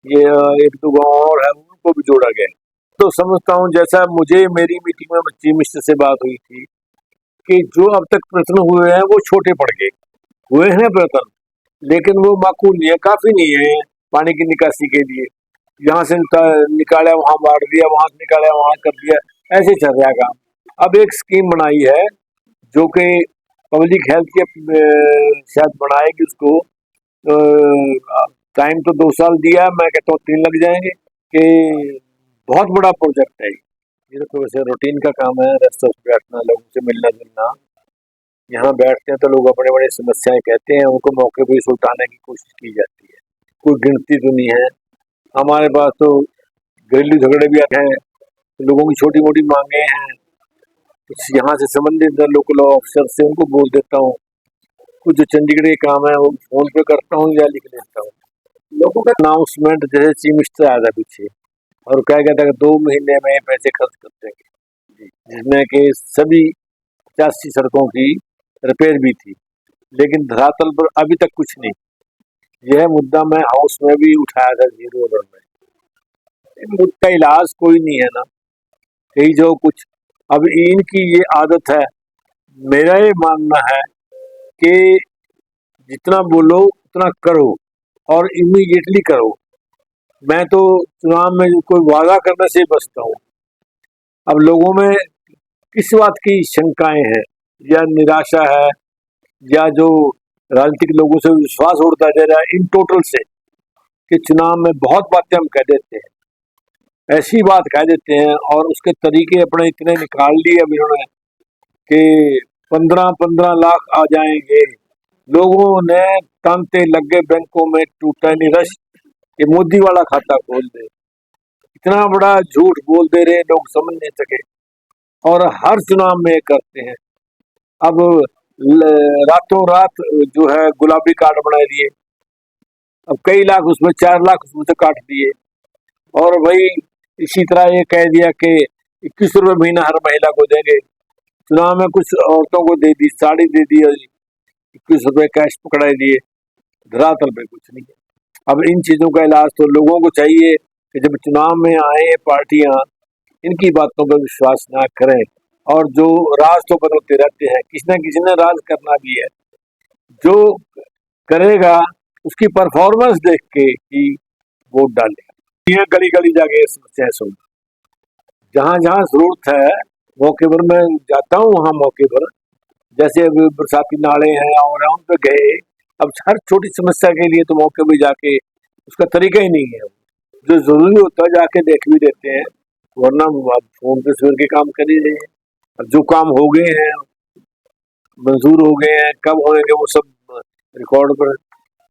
ये एक दो गांव और है, उनको भी जोड़ा गया है। तो समझता हूँ, जैसा मुझे मेरी मीटिंग में चीफ मिनिस्टर से बात हुई थी कि जो अब तक प्रश्न हुए हैं वो छोटे पड़ गए, हुए हैं प्रश्न, लेकिन वो माकूल नहीं है, काफी नहीं है पानी की निकासी के लिए। यहाँ से निकाला वहां बांट दिया, वहां से निकाला वहां कर दिया, ऐसे चल रहा है काम। अब एक स्कीम बनाई है जो कि पब्लिक हेल्थ के शायद बनाएगी उसको। टाइम तो 2 साल दिया है, मैं कहता हूँ 3 लग जाएंगे। कि बहुत बड़ा प्रोजेक्ट है ये। तो वैसे रूटीन का काम है, रेस्ट ऑफ बैठना, लोगों से मिलना जुलना। यहाँ बैठते हैं तो लोग अपने बड़े समस्याएं कहते हैं, उनको मौके पर सुलटाने की कोशिश की जाती है। कोई गिनती तो नहीं है हमारे पास। तो घरेलू झगड़े भी आते हैं, तो लोगों की छोटी मोटी मांगे हैं, कुछ यहाँ से संबंधित लोकल ऑफिसर से उनको बोल देता हूँ। कुछ जो चंडीगढ़ के काम है वो फोन पे करता हूँ या लिख लेता हूँ। लोगों का अनाउंसमेंट जैसे चीफ मिनिस्टर आया था पीछे और कहा गया था कि 2 महीने में पैसे खर्च कर देंगे, जिसमें कि सभी 85 सड़कों की रिपेयर भी थी, लेकिन धरातल पर अभी तक कुछ नहीं। यह मुद्दा मैं हाउस में भी उठाया था 0 ओवर में। मुद्दा इलाज कोई नहीं है ना, कहीं जो कुछ। अब इनकी ये आदत है, मेरा ये मानना है कि जितना बोलो उतना करो और इमीडिएटली करो। मैं तो चुनाव में कोई वादा करने से बचता हूँ। अब लोगों में किस बात की शंकाएं हैं या निराशा है, या जो राजनीतिक लोगों से विश्वास उड़ता जा रहा है इन टोटल से, कि चुनाव में बहुत बातें हम कह देते हैं, ऐसी बात कह देते हैं और उसके तरीके अपने इतने निकाल लिए अब इन्होंने कि 15-15 लाख आ जाएंगे। लोगों ने तांते लग गए बैंकों में, टूटा नहीं रश कि मोदी वाला खाता खोल दे। इतना बड़ा झूठ बोल दे रहे, लोग समझ नहीं सके और हर चुनाव में करते हैं। अब रातों रात जो है गुलाबी कार्ड बना दिए, अब कई लाख उसमें, 4 लाख उसमें से काट दिए। और भाई इसी तरह ये कह दिया कि 21 रुपये महीना हर महिला को देंगे। चुनाव में कुछ औरतों को दे दी, साड़ी दे दी, 21 रुपये कैश पकड़ाई दिए, धरातल पे कुछ नहीं है। अब इन चीजों का इलाज तो लोगों को चाहिए कि जब चुनाव में आए पार्टियां इनकी बातों पर विश्वास ना करें। और जो राज तो बदलते रहते हैं, किसी न किसी ने राज करना भी है, जो करेगा उसकी परफॉर्मेंस देख के ही वोट डालेगा। गली गली जाके समस्याएं सुन, जहां जहां जरूरत है मौके पर मैं जाता हूँ, वहां मौके पर जैसे अभी बरसाती नाले हैं और उन पे गए। अब हर छोटी समस्या के लिए तो मौके पे जाके, उसका तरीका ही नहीं है। जो जरूरी होता है जाके देख भी देते हैं, वरना फोन पे सवेर के काम कर ही रहे हैं। अब जो काम हो गए हैं, मंजूर हो गए हैं, कब होंगे वो सब रिकॉर्ड पर